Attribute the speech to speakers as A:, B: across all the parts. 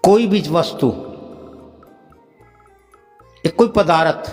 A: कोई भी वस्तु, एक कोई पदार्थ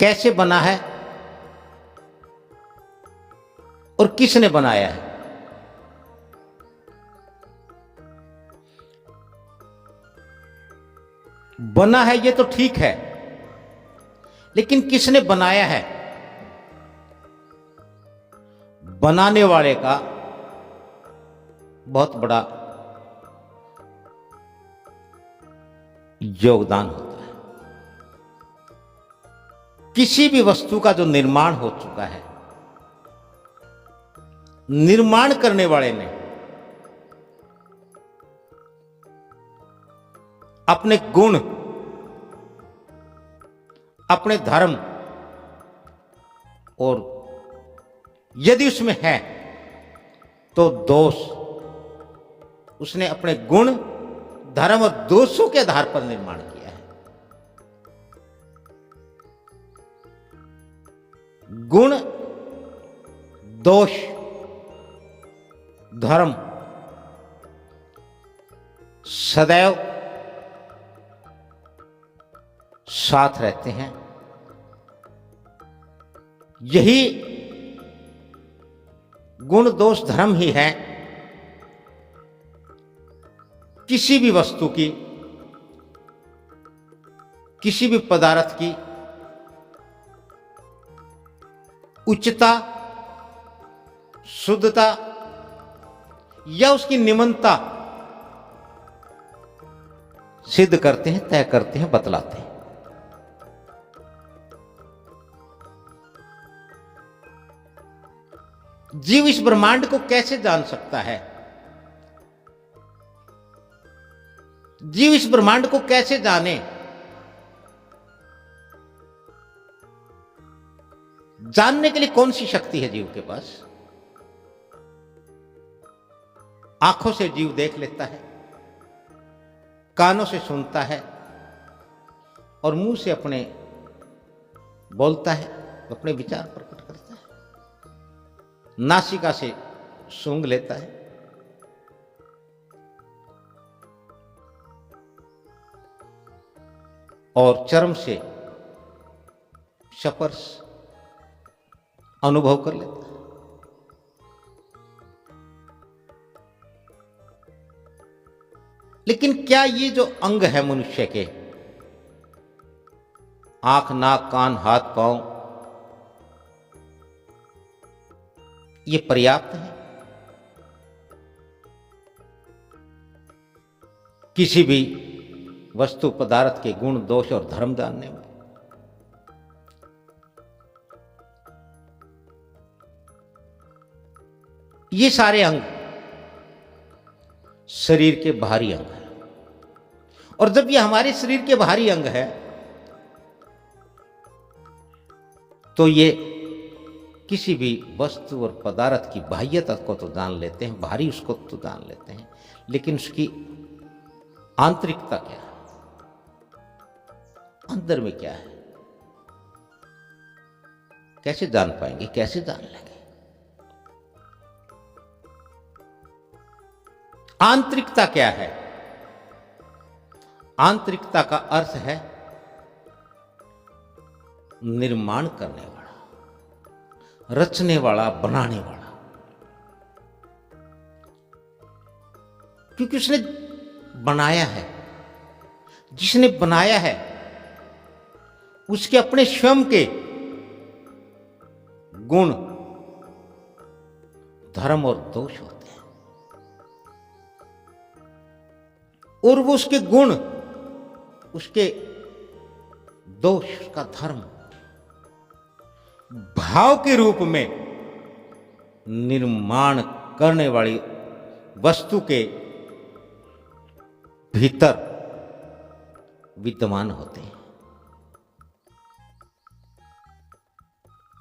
A: कैसे बना है और किसने बनाया है, बना है ये तो ठीक है, लेकिन किसने बनाया है, बनाने वाले का बहुत बड़ा योगदान होता है। किसी भी वस्तु का जो निर्माण हो चुका है, निर्माण करने वाले ने अपने गुण, अपने धर्म, और यदि उसमें है तो दोष, उसने अपने गुण, धर्म और दोषों के आधार पर निर्माण किया है। गुण, दोष, धर्म सदैव साथ रहते हैं। यही गुण, दोष, धर्म ही है किसी भी वस्तु की, किसी भी पदार्थ की उच्चता, शुद्धता या उसकी निमनता सिद्ध करते हैं, तय करते हैं, बतलाते हैं। जीव इस ब्रह्मांड को कैसे जान सकता है, जीव इस ब्रह्मांड को कैसे जाने, जानने के लिए कौन सी शक्ति है जीव के पास? आंखों से जीव देख लेता है, कानों से सुनता है और मुंह से अपने बोलता है, अपने विचार प्रकट करता है, नासिका से सूंघ लेता है, और चर्म से स्पर्श अनुभव कर लेता है। लेकिन क्या ये जो अंग है मनुष्य के, आंख, नाक, कान, हाथ, पांव, ये पर्याप्त है किसी भी वस्तु पदार्थ के गुण, दोष और धर्म जानने में? ये सारे अंग शरीर के बाहरी अंग हैं, और जब ये हमारे शरीर के बाहरी अंग है तो ये किसी भी वस्तु और पदार्थ की बाह्यता को तो जान लेते हैं, बाहरी उसको तो जान लेते हैं, लेकिन उसकी आंतरिकता क्या है, अंदर में क्या है, कैसे जान पाएंगे, कैसे जान लेंगे? आंतरिकता क्या है? आंतरिकता का अर्थ है निर्माण करने वाला, रचने वाला, बनाने वाला, क्योंकि उसने बनाया है। जिसने बनाया है उसके अपने स्वयं के गुण, धर्म और दोष होते हैं, और वो उसके गुण, उसके दोष, उसका धर्म भाव के रूप में निर्माण करने वाली वस्तु के भीतर विद्यमान होते हैं।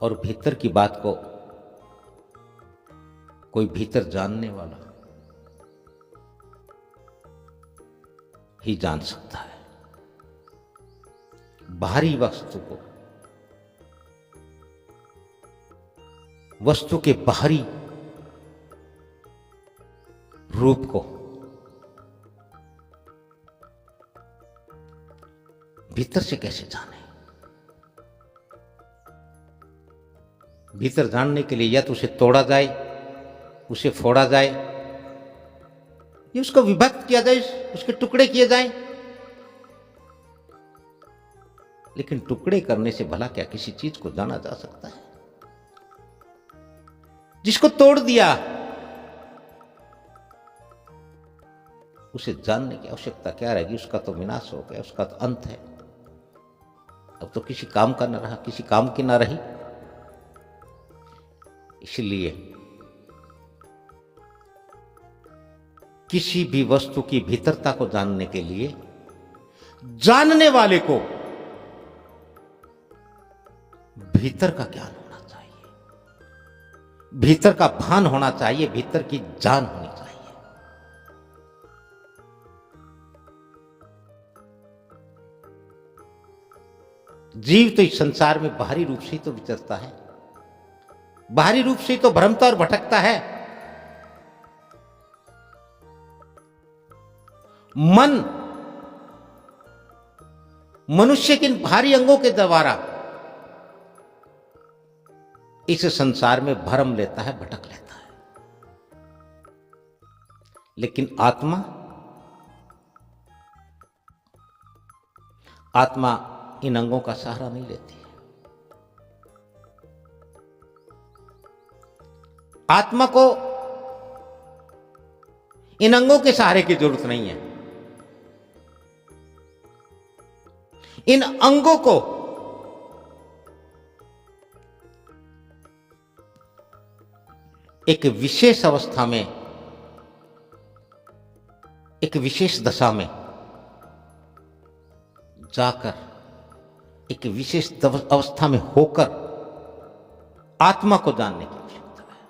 A: और भीतर की बात को कोई भीतर जानने वाला ही जान सकता है। बाहरी वस्तु को, वस्तु के बाहरी रूप को भीतर से कैसे जाने? भीतर जानने के लिए या तो उसे तोड़ा जाए, उसे फोड़ा जाए, या उसको विभक्त किया जाए, उसके टुकड़े किए जाएं। लेकिन टुकड़े करने से भला क्या किसी चीज को जाना जा सकता है? जिसको तोड़ दिया उसे जानने की आवश्यकता क्या रहेगी? उसका तो विनाश हो गया, उसका तो अंत है। अब तो किसी काम का न रहा, किसी काम की ना रही। इसलिए किसी भी वस्तु की भीतरता को जानने के लिए जानने वाले को भीतर का ज्ञान होना चाहिए, भीतर का भान होना चाहिए, भीतर की जान होनी चाहिए। जीव तो इस संसार में बाहरी रूप से ही तो विचरता है, बाहरी रूप से ही तो भ्रमता और भटकता है। मन मनुष्य के इन भारी अंगों के द्वारा इस संसार में भ्रम लेता है, भटक लेता है। लेकिन आत्मा इन अंगों का सहारा नहीं लेती है। आत्मा को इन अंगों के सहारे की जरूरत नहीं है। इन अंगों को एक विशेष अवस्था में, एक विशेष दशा में जाकर, एक विशेष अवस्था में होकर आत्मा को जानने की आवश्यकता है।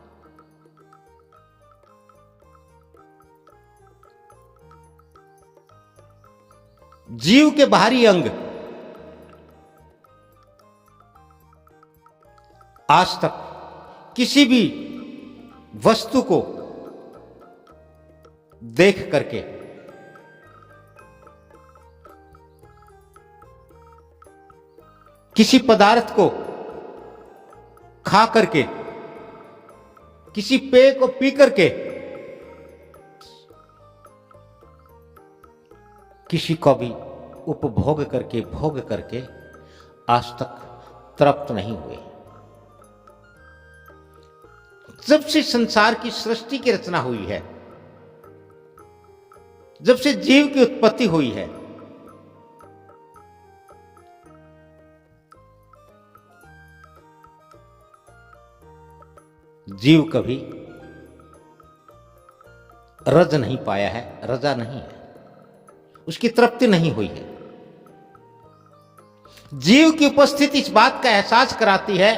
A: जीव के बाहरी अंग आज तक किसी भी वस्तु को देख करके किसी पदार्थ को खा करके, किसी पेय को पी करके, किसी को भी उपभोग करके, भोग करके आज तक तृप्त नहीं हुए। जब से संसार की सृष्टि की रचना हुई है, जब से जीव की उत्पत्ति हुई है, जीव कभी रज नहीं पाया है, रजा नहीं है, उसकी तृप्ति नहीं हुई है। जीव की उपस्थिति इस बात का एहसास कराती है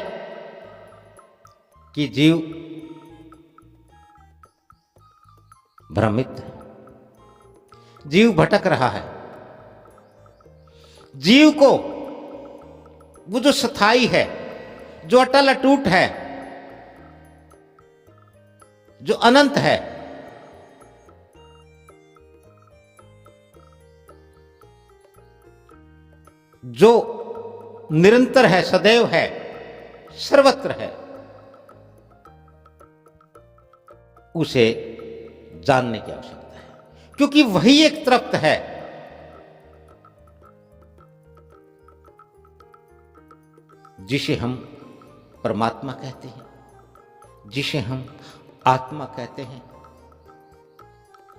A: कि जीव भ्रमित है, जीव भटक रहा है। जीव को वो जो स्थायी है, जो अटल अटूट है, जो अनंत है, जो निरंतर है, सदैव है, सर्वत्र है, उसे जानने की आवश्यकता है। क्योंकि वही एक तृप्त है जिसे हम परमात्मा कहते हैं, जिसे हम आत्मा कहते हैं,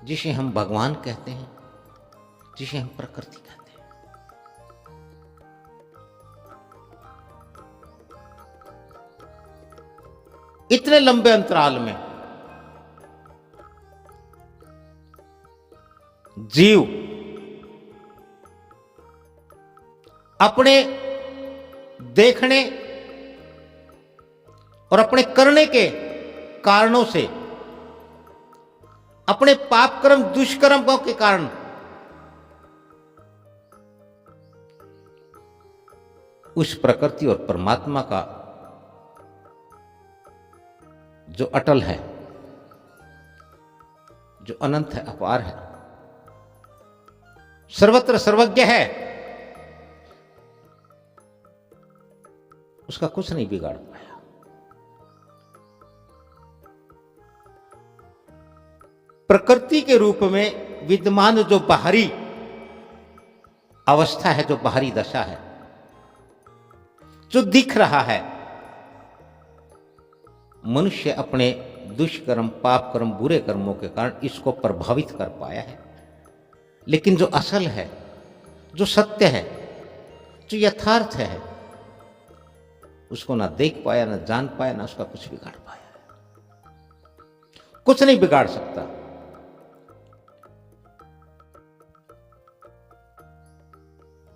A: जिसे हम भगवान कहते हैं, जिसे हम प्रकृति कहते हैं। इतने लंबे अंतराल में जीव अपने देखने और अपने करने के कारणों से, अपने पाप कर्म दुष्कर्मों के कारण उस प्रकृति और परमात्मा का जो अटल है, जो अनंत है, अपार है, सर्वत्र सर्वज्ञ है, उसका कुछ नहीं बिगाड़ पाया। प्रकृति के रूप में विद्यमान जो बाहरी अवस्था है, जो बाहरी दशा है, जो दिख रहा है, मनुष्य अपने दुष्कर्म, पाप कर्म, बुरे कर्मों के कारण इसको प्रभावित कर पाया है। लेकिन जो असल है, जो सत्य है, जो यथार्थ है, उसको ना देख पाया, ना जान पाया, ना उसका कुछ बिगाड़ पाया। कुछ नहीं बिगाड़ सकता।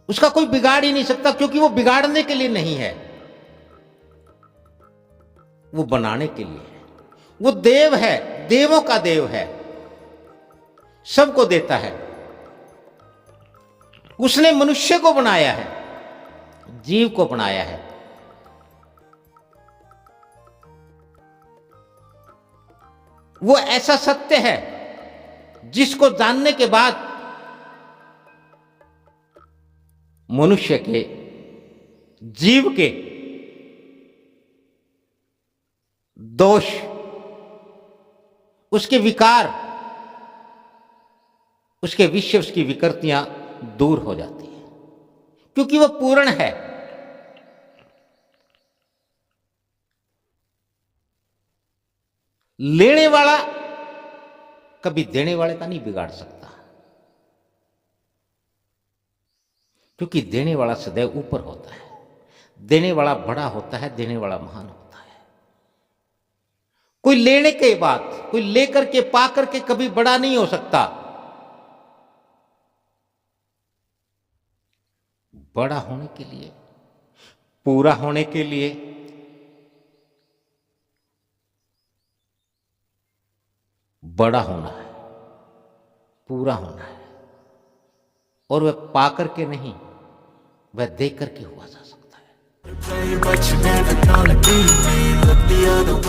A: उसका कोई बिगाड़ ही नहीं सकता, क्योंकि वो बिगाड़ने के लिए नहीं है, वो बनाने के लिए है। वो देव है, देवों का देव है, सबको देता है। उसने मनुष्य को बनाया है, जीव को बनाया है। वो ऐसा सत्य है जिसको जानने के बाद मनुष्य के, जीव के दोष, उसके विकार, उसके विषय, उसकी विकृतियां दूर हो जाती है, क्योंकि वह पूर्ण है। लेने वाला कभी देने वाले का नहीं बिगाड़ सकता, क्योंकि देने वाला सदैव ऊपर होता है, देने वाला बड़ा होता है, देने वाला महान होता है। कोई लेने के बाद, कोई लेकर के पा करके कभी बड़ा नहीं हो सकता। बड़ा होने के लिए, पूरा होने के लिए बड़ा होना है, पूरा होना है, और वह पा करके नहीं, वह दे करके हुआ जा सकता है।